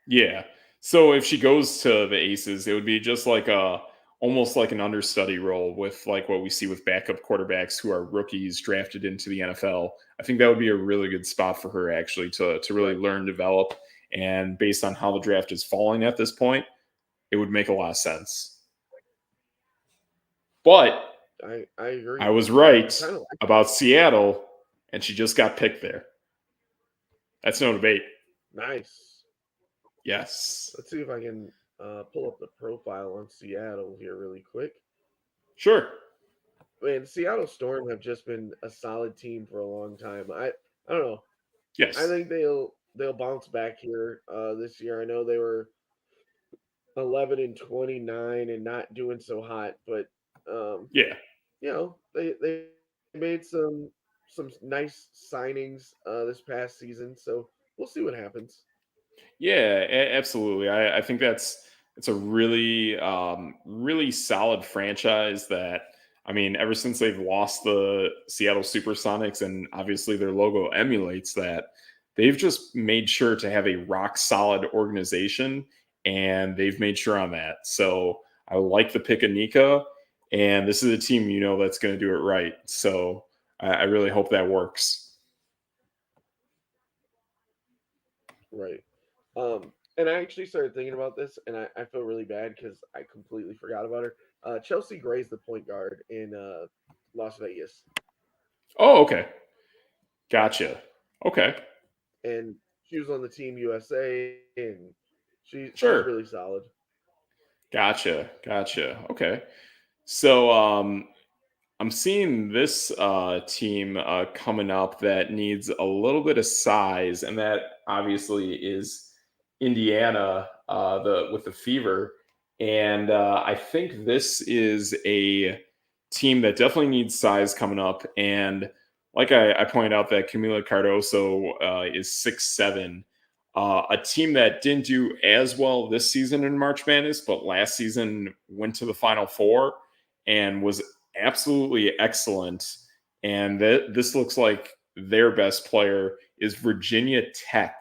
Yeah. So if she goes to the Aces, it would be just like a almost like an understudy role with like what we see with backup quarterbacks who are rookies drafted into the NFL. I think that would be a really good spot for her actually to really Right. learn, develop, and based on how the draft is falling at this point, it would make a lot of sense. But I I agree. was I right kind of like about Seattle, and she just got picked there. That's no debate. nice. Yes. Let's see if I can pull up the profile on Seattle here really quick. Sure. Man, Seattle Storm have just been a solid team for a long time. I don't know. I Yes. think they'll bounce back here this year. I know they were 11-29 and not doing so hot, but um, Yeah. they made some nice signings this past season, so we'll see what happens. Yeah, absolutely. I think that's it's a really really solid franchise that I mean, ever since they've lost the Seattle Supersonics and obviously their logo emulates that, they've just made sure to have a rock solid organization and they've made sure on that. So I like the pick of Nika, and this is a team that's going to do it right. So I really hope that works. Right. And I actually started thinking about this, and I feel really bad because I completely forgot about her. Chelsea Gray's the point guard in Las Vegas, Oh, okay. Gotcha. Okay. and she was on the Team USA, and she's Sure. really solid. Gotcha. Gotcha. Okay. So I'm seeing this team coming up that needs a little bit of size, and that obviously is Indiana, the with the Fever. And I think this is a team that definitely needs size coming up. And like I pointed out, that Camila Cardoso is 6'7". A team that didn't do as well this season in March Madness, but last season went to the Final Four and was absolutely excellent. And this looks like their best player is Virginia Tech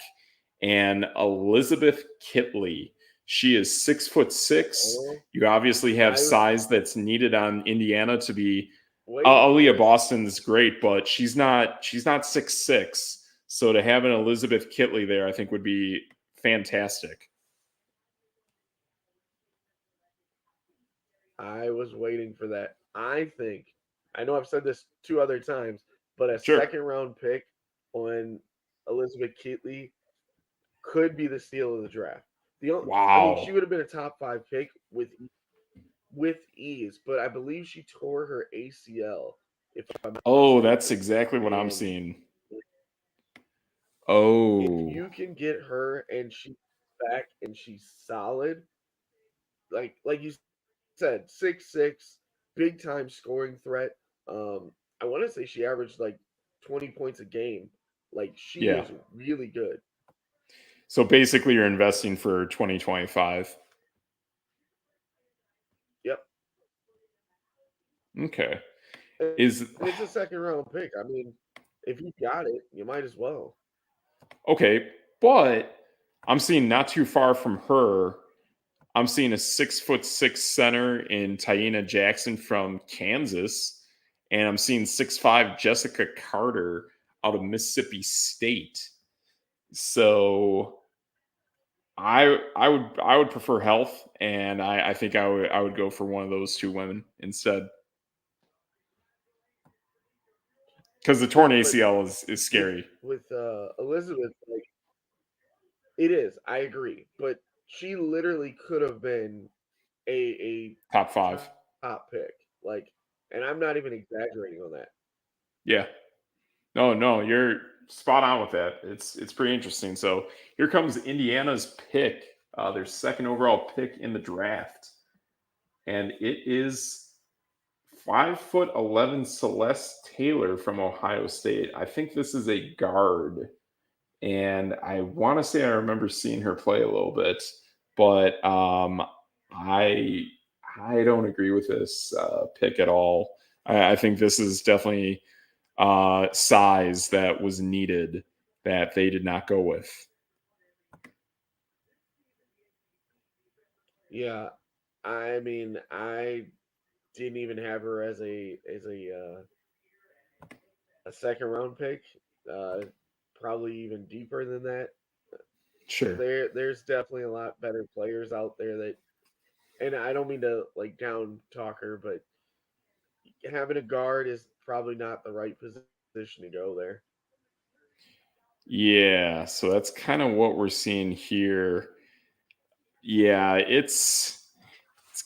and Elizabeth Kitley. She is 6'6". Oh, You obviously have I was size that's needed on Indiana to be. waiting for Aaliyah this. Boston's great, but she's not 6'6". So to have an Elizabeth Kitley there, I think would be fantastic. I was waiting for that. I know I've said this two other times, but a Sure. second round pick on Elizabeth Kitley could be the steal of the draft. I mean, she Wow. would have been a top 5 pick with ease, but I believe she tore her ACL, if I'm not Oh, that's mistaken. exactly what I'm And seeing. if Oh, you can get her and she's back and she's solid, like you said, 6'6", big time scoring threat. I want to say she averaged like 20 points a game. Like she yeah. is really good. So basically, you're investing for 2025. Yep. Okay. And Is it's a second round pick. I mean, if you got it, you might as well. okay, but I'm seeing not too far from her. I'm seeing a 6'6" center in Taina Jackson from Kansas, and I'm seeing 6'5" Jessica Carter out of Mississippi State. So I would prefer health, and I think I would go for one of those two women instead, because the torn But ACL is scary. with Elizabeth, like it is. I agree, but she literally could have been a Top five. top pick. Like, and I'm not even exaggerating on that. Yeah. No, you're spot on with that. It's pretty interesting. So here comes Indiana's pick, their second overall pick in the draft, and it is 5'11" Celeste Taylor from Ohio State. I think this is a guard, and I want to say I remember seeing her play a little bit, but I I don't agree with this pick at all. I think this is definitely size that was needed that they did not go with. Yeah, I mean, I didn't even have her as a second round pick. Uh, Probably even deeper than that. Sure. There's definitely a lot better players out there that, and I don't mean to like down talk her, but having a guard is probably not the right position to go there. Yeah, so that's kind of what we're seeing here. Yeah, it's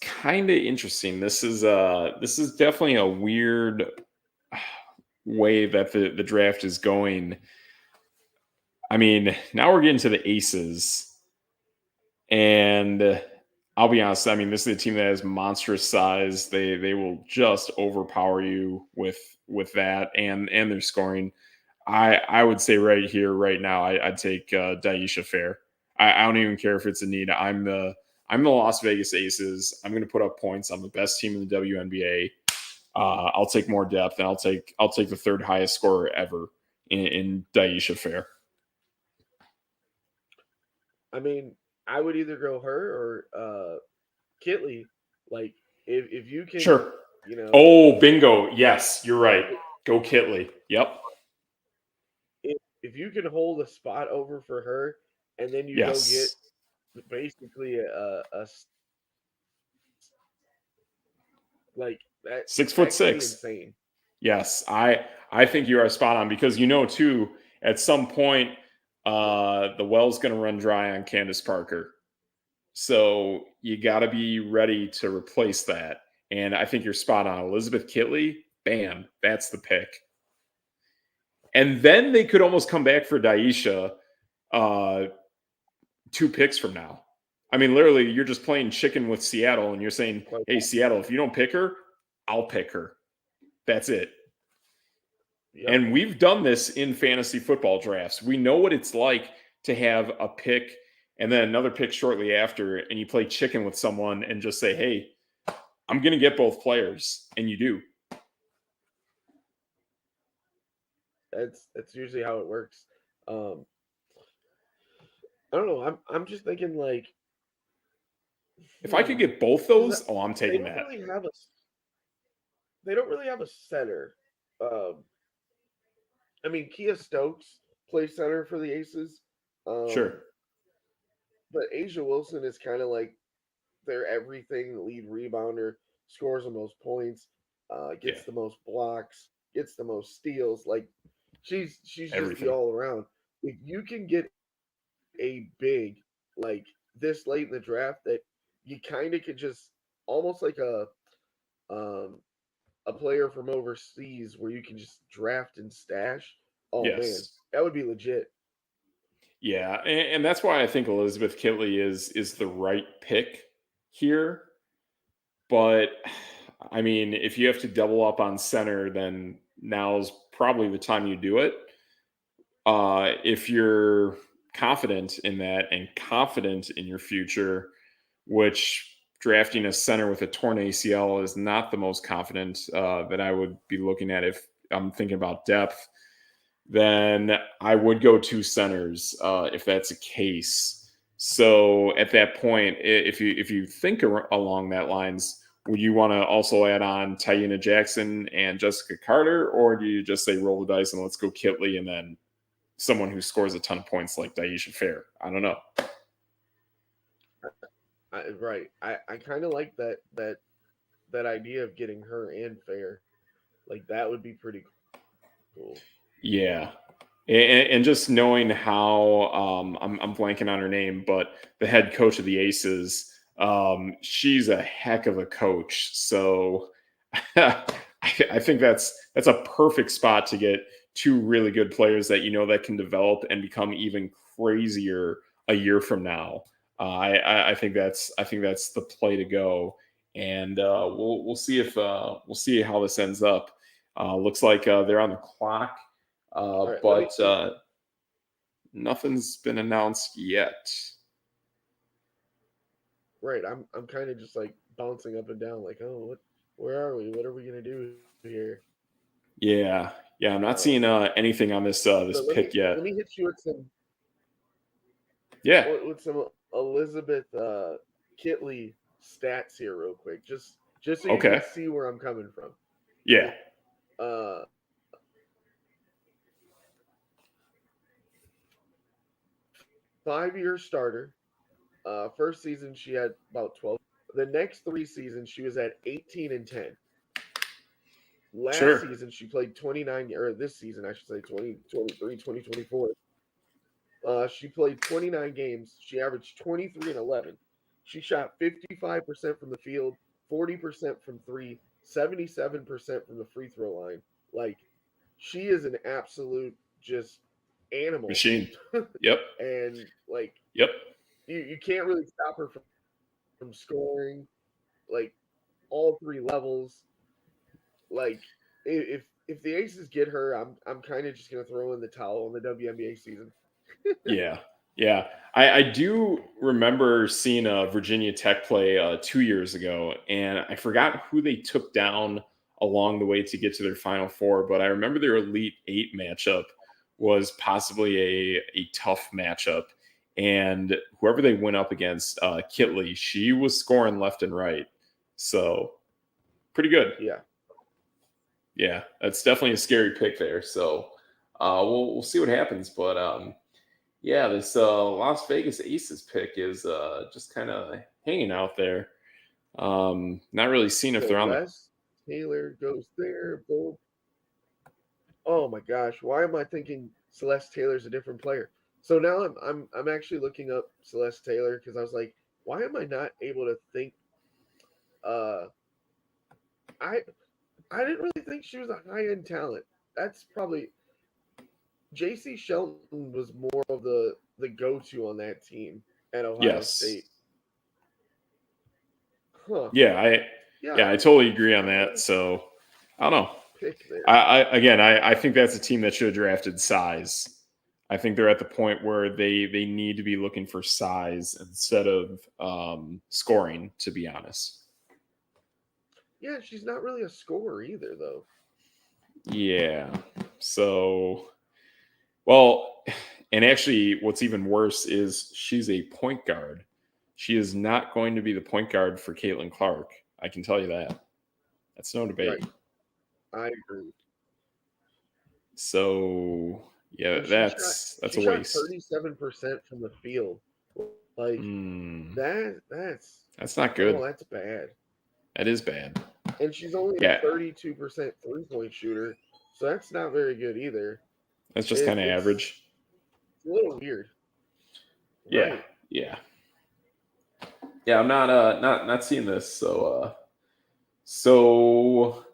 kind of interesting. This is definitely a weird way that the draft is going. I mean, now we're getting to the aces. And I'll be honest. I mean, this is a team that has monstrous size. They will just overpower you with that and their scoring. I would say right here, right now, I'd take Daisha Fair. I don't even care if it's a need. I'm the Las Vegas Aces. I'm going to put up points. I'm the best team in the WNBA. I'll take more depth, and I'll take the third highest scorer ever in Daisha Fair. I mean, I would either go her or Kitley. Like, if you can, Sure. you know, Oh, bingo. Yes, you're right. Go Kitley. Yep. if you can hold a spot over for her, and then you go get Yes. basically like that, Six foot that could be six. insane. Yes. I think you are spot on because too, at some point, the well's gonna run dry on Candace Parker. So you gotta be ready to replace that. And I think you're spot on. Elizabeth Kitley, bam, that's the pick. And then they could almost come back for Daisha uh, two picks from now. I mean, literally, you're just playing chicken with Seattle, and you're saying, Quite "Hey, Seattle, if you don't pick her, I'll pick her." That's it. yep. And we've done this in fantasy football drafts. We know what it's like to have a pick and then another pick shortly after, and you play chicken with someone and just say, "Hey, I'm going to get both players," and you do. That's usually how it works. Um, I don't know. I'm just thinking like, If I could hmm, get both because those, oh, I'm they taking don't that. really have a they don't really have a center. Um, I mean, Kia Stokes plays center for the Aces, um, Sure. but Asia Wilson is kind of like their everything lead rebounder, scores the most points, Yeah. gets the most blocks, gets the most steals. Like she's just the Everything. all around. If you can get a big like this late in the draft that you kind of could just almost like um a player from overseas where you can just draft and stash. Oh man, Yes. that would be legit. Yeah, and that's why I think Elizabeth Kitley is the right pick here. But I mean, if you have to double up on center, then now's probably the time you do it. If you're confident in that and confident in your future, which drafting a center with a torn ACL is not the most confident that I would be looking at if I'm thinking about depth, then I would go two centers if that's the case. So at that point, if you think along that lines, would you want to also add on Taina Jackson and Jessica Carter, or do you just say roll the dice and let's go Kitley and then someone who scores a ton of points like Daisha Fair? I don't know. Right. I kind of like that idea of getting her and Fair. Like that would be pretty cool. Yeah. And just knowing how I'm blanking on her name, but the head coach of the Aces, she's a heck of a coach. So I think that's a perfect spot to get two really good players that you know that can develop and become even crazier a year from now. I think that's the play to go, and we'll see if we'll see how this ends up. Looks like they're on the clock, All right, let me but nothing's been announced yet. right. I'm kind of just like bouncing up and down like, "Oh, what where are we? What are we going to do here?" Yeah, yeah, I'm not Um seeing anything on this this but pick yet. let me hit you Yeah. with some Elizabeth Kitley stats here real quick. Just so you can Okay. see where I'm coming from. Yeah. Uh 5-year starter. First season she had about 12. The next 3 seasons she was at 18 and 10. Last Sure. season she played 29, or this season I should say 2023 2024. She played 29 games. She averaged 23 and 11. She shot 55% from the field, 40% from 3, 77% from the free throw line. Like she is an absolute just animal. Machine. Yep. And like Yep. you can't really stop her from scoring like all 3 levels. Like if the Aces get her, I'm kind of just gonna throw in the towel on the WNBA season. Yeah. Yeah. I do remember seeing a Virginia Tech play 2 years ago, and I forgot who they took down along the way to get to their Final Four, but I remember their Elite Eight matchup was possibly a tough matchup. And whoever they went up against, Kitley, she was scoring left and right. So pretty good. Yeah. Yeah, that's definitely a scary pick there. So we'll see what happens. But yeah, this Las Vegas Aces pick is just kind of hanging out there. Not really seeing if they're on the. Celeste Taylor goes there. Boom. Oh my gosh, why am I thinking Celeste Taylor's a different player? So now I'm actually looking up Celeste Taylor because I was like, why am I not able to think? Uh, I I didn't really think she was a high end talent. That's probably J.C. Shelton was more of the go to on that team at Ohio Yes. State. Huh. Yeah, Yeah, I totally agree on I that. like So I don't know. pick there. I think that's a team that should have drafted size. I think they're at the point where they need to be looking for size instead of scoring. To be honest, Yeah, she's not really a scorer either, though. yeah. So well, and actually, what's even worse is she's a point guard. She is not going to be the point guard for Caitlin Clark. I can tell you that. That's no debate. Right. I agree. So yeah, And that's she a shot waste. 37% from the field. Like Hmm, that's that's not oh, good. that's bad. That is bad. And she's only a Yeah, 32% three-point shooter, so that's not very good either. that's just kind of It's average. a little weird. Yeah, Right. yeah, yeah. I'm not seeing this. So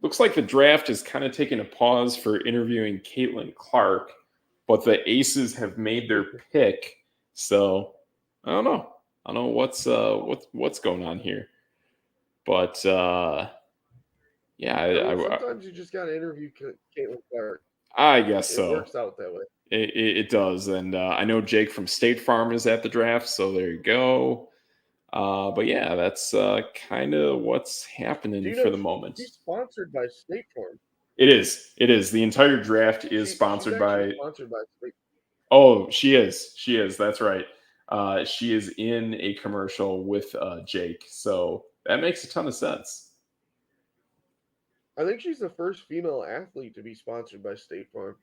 looks like the draft is kind of taking a pause for interviewing Caitlin Clark, but the Aces have made their pick. So I don't know. I don't know what's going on here, but yeah, I mean, sometimes you just got to interview Caitlin Clark. I guess It so. works out that way. It does, and I know Jake from State Farm is at the draft, so there you go. But yeah, that's kind of what's Do happening you for know the moment. she's sponsored by State Farm? It is. It is. The entire draft is She's sponsored actually by. sponsored by State. Oh, she is. She is. That's right. She is in a commercial with Jake, so that makes a ton of sense. I think she's the first female athlete to be sponsored by State Farm.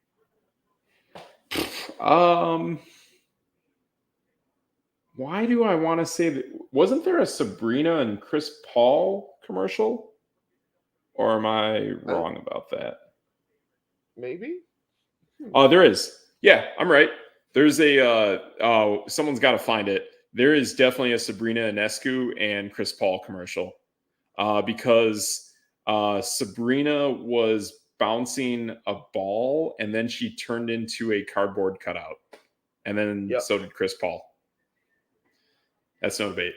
Um, why do I want to say that? Wasn't there a Sabrina and Chris Paul commercial? Or am I I, wrong about that? maybe. Hmm. There is. Yeah, I'm right. There's a someone's got to find it. There is definitely a Sabrina Ionescu and Chris Paul commercial because Sabrina was bouncing a ball and then she turned into a cardboard cutout, and then Yep. so did Chris Paul. That's no debate.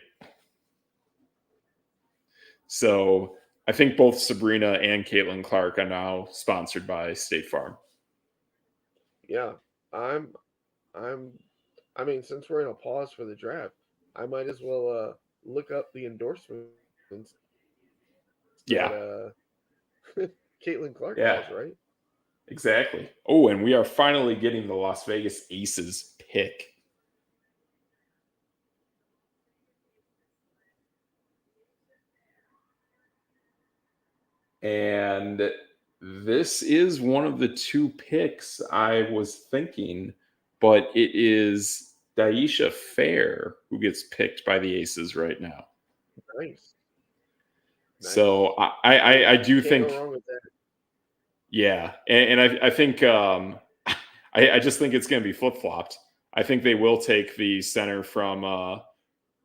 So I think both Sabrina and Caitlin Clark are now sponsored by State Farm. Yeah. I'm. I'm. I mean, since we're in a pause for the draft, I might as well look up the endorsements that Yeah, Caitlin Clark yeah. has. Right. Exactly. Oh, and we are finally getting the Las Vegas Aces pick. And this is one of the two picks I was thinking, but it is Daisha Fair who gets picked by the Aces right now. Nice. So Nice. I mean, I do can't go think, wrong with that. yeah, and I think I just think it's going to be flip flopped. I think they will take the center from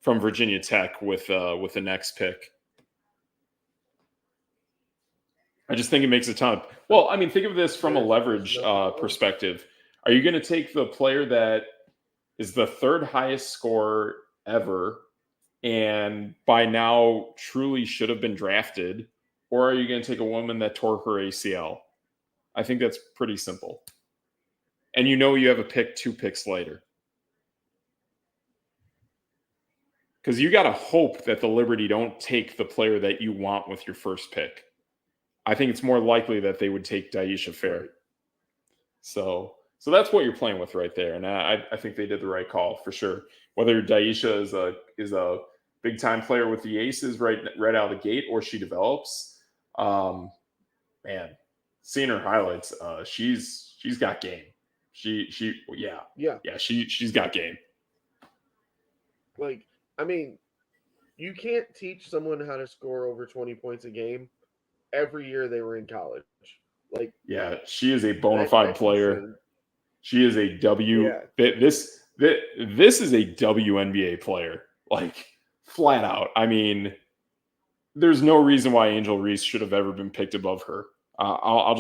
Virginia Tech with the next pick. I just think it makes a ton of. Well, I mean, think of this from a There's leverage nothing wrong. perspective. Are you going to take the player that is the third highest score ever and by now truly should have been drafted, or are you going to take a woman that tore her ACL? I think that's pretty simple. And you know you have a pick 2 picks later. Because you got to hope that the Liberty don't take the player that you want with your first pick. I think it's more likely that they would take Daisha Fair. Right. So that's what you're playing with right there, and I think they did the right call for sure. Whether Daisha is a big time player with the Aces right out of the gate, or she develops, man, seeing her highlights, she's got game. She's got game. Like, I mean, you can't teach someone how to score over 20 points a game every year they were in college. Like, Yeah, she is a bona fide that's player. insane. She is a Yeah. this is a WNBA player, like flat out. I mean, there's no reason why Angel Reese should have ever been picked above her. I'll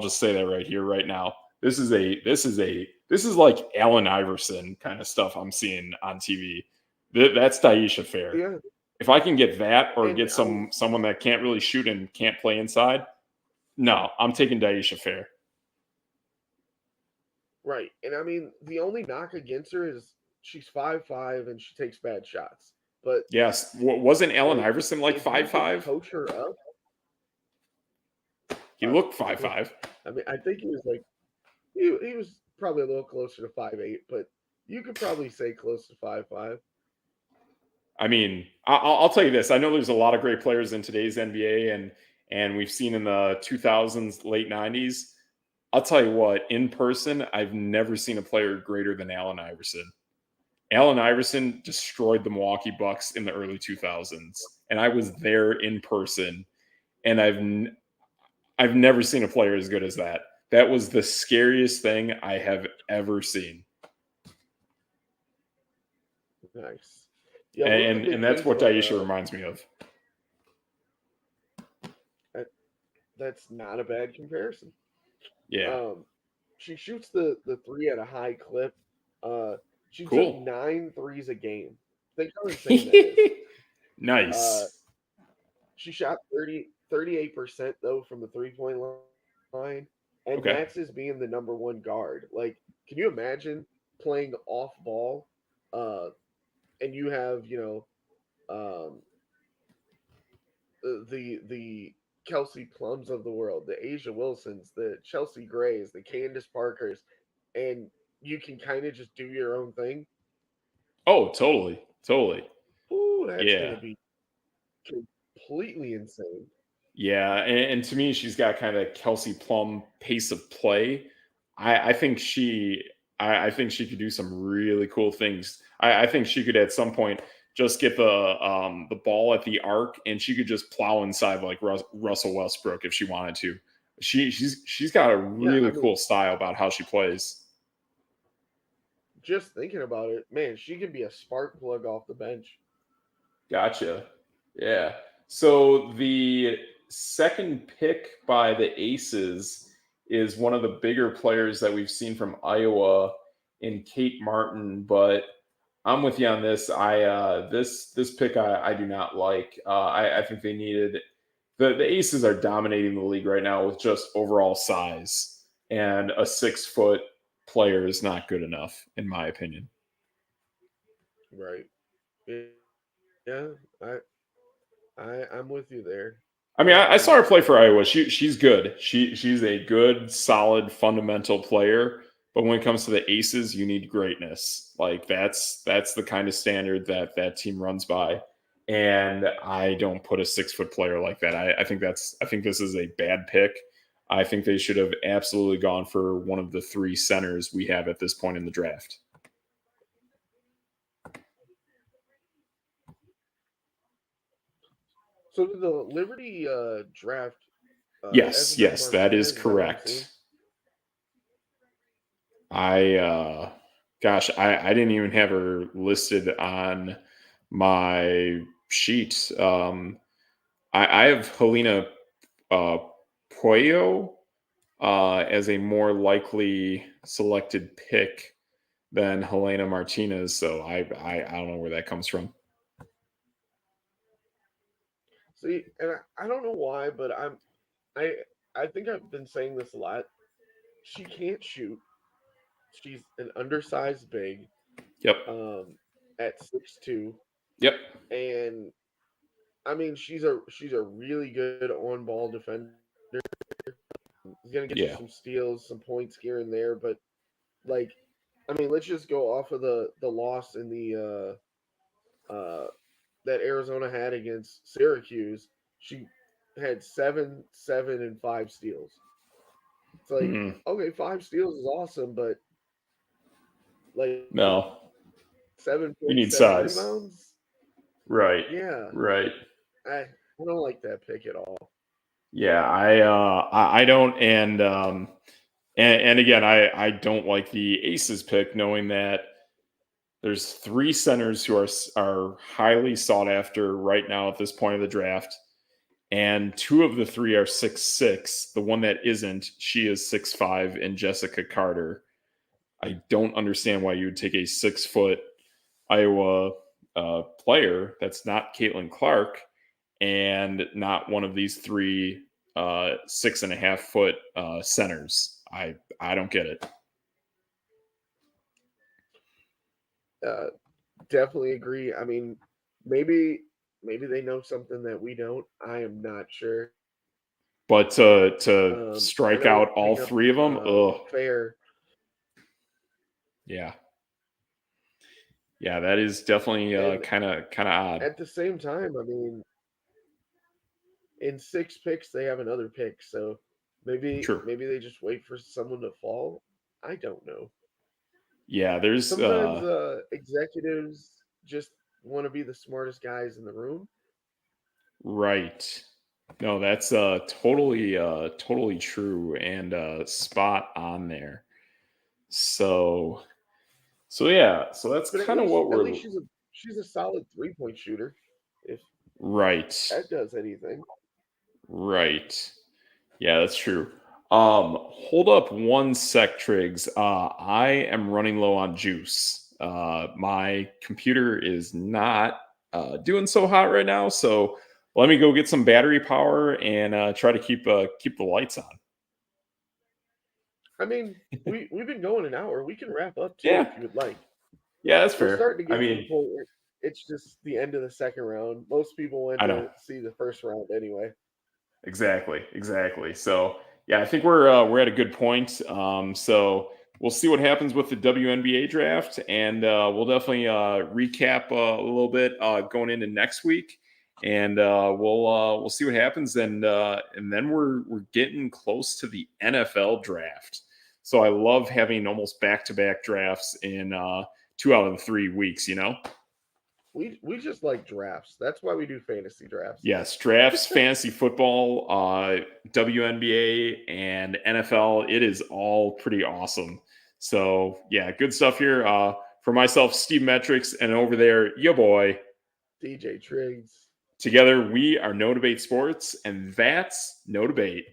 just say that right here, right now. This is like Allen Iverson kind of stuff I'm seeing on TV. That's Daisha Fair. Yeah. if I can get that or And get someone that can't really shoot and can't play inside, no, I'm taking Daisha Fair. right. And I mean, the only knock against her is she's 5'5" and she takes bad shots. But Yes, wasn't Allen like, Iverson like if you can 5'5"? coach her up, He looked 5'5". I mean, I think he was like he was probably a little closer to 5'8", but you could probably say close to 5'5". I mean, I'll tell you this. I know there's a lot of great players in today's NBA, and we've seen in the 2000s, late 90s. I'll tell you what, in person, I've never seen a player greater than Allen Iverson. Allen Iverson destroyed the Milwaukee Bucks in the early 2000s, and I was there in person, and I've never seen a player as good as that. That was the scariest thing I have ever seen. Nice. Yeah, one of the And big that's things what about Daisha reminds me of. that's not a bad comparison. Yeah. Um, she shoots the three at a high clip. Uh, she took Cool. 9 threes a game. Think how insane that is. Nice. She shot 38% though from the 3-point line, and Okay. that's as being the number one guard. Like, can you imagine playing off ball, uh, and you have um, the Kelsey Plums of the world, the Asia Wilsons, the Chelsea Grays, the Candace Parkers, and you can kind of just do your own thing. Oh, totally. Totally. Ooh, that's Yeah. gonna be completely insane. Yeah. And to me, she's got kind of Kelsey Plum pace of play. I think I think she could do some really cool things. I think she could at some point just get the ball at the arc and she could just plow inside like Russell Westbrook if she wanted to. She's got a Yeah, I really mean, cool style about how she plays. just thinking about it, man, she could be a spark plug off the bench. Gotcha. Yeah. So the second pick by the Aces is one of the bigger players that we've seen from Iowa in Kate Martin, but I'm with you on this. This pick I do not like. I think they needed the Aces are dominating the league right now with just overall size, and a 6 foot player is not good enough in my opinion. Right. Yeah, I'm with you there. I mean, I saw Um, her play for Iowa. She's good. She's a good, solid, fundamental player. But when it comes to the Aces, you need greatness. Like that's the kind of standard that that team runs by. And I don't put a 6 foot player like that. I think this is a bad pick. I think they should have absolutely gone for one of the three centers we have at this point in the draft. so did the Liberty draft Yes, Esme yes, that is Martinez? Is that what I'm seeing? correct. I gosh, I didn't even have her listed on my sheet. I have Helena uh, Pueyo as a more likely selected pick than Helena Martinez. So I don't know where that comes from. See, and I don't know why, but I I think I've been saying this a lot. She can't shoot. She's an undersized big, Yep. um, at 6'2", Yep. and I mean she's a really good on ball defender. He's gonna get you Yeah. some steals, some points here and there, but like, I mean, let's just go off of the loss in the that Arizona had against Syracuse. She had 7, 7, and 5 steals. It's like, Mhm. okay, 5 steals is awesome, but like No, we need 7.7 size. rebounds. Right. Yeah, Right. I don't like that pick at all. Yeah, I don't, and again, I don't like the Aces pick, knowing that there's three centers who are highly sought after right now at this point of the draft, and two of the three are 6'6". The one that isn't, she is 6'5", and Jessica Carter. I don't understand why you would take a 6 foot Iowa player that's not Caitlin Clark and not one of these three 6.5 foot centers. I don't get it. Definitely agree. I mean, maybe they know something that we don't. I am not sure. But to I strike know out all picking up three of them, Fair. yeah, that is definitely And kind of odd. at the same time, I mean, in 6 picks they have another pick, so maybe True. they just wait for someone to fall. I don't know. Yeah, there's Sometimes executives just want to be the smartest guys in the room. right. No, that's totally true and spot on there. So yeah, so that's But kind of what at we're least she's a solid 3-point shooter. If right. that does anything. Right. Yeah, that's true. Hold up one sec, Triggs. I am running low on juice. My computer is not doing so hot right now, so let me go get some battery power and try to keep the lights on. I mean, we've been going an hour. We can wrap up too Yeah, if you would like. yeah, that's We're fair. starting to I get to the mean, point where it's just the end of the second round. Most people went I know. to see the first round anyway. Exactly. So yeah, I think we're at a good point. So we'll see what happens with the WNBA draft, and we'll definitely recap a little bit going into next week, and we'll see what happens, and then we're getting close to the NFL draft. So I love having almost back-to-back drafts in 2 out of the 3 weeks. You know. We just like drafts. That's why we do fantasy drafts. Yes, drafts, fantasy football, WNBA, and NFL. It is all pretty awesome. So, yeah, good stuff here. For myself, Steve Metrics, and over there, your boy. DJ Triggs. Together, we are No Debate Sports, and that's No Debate.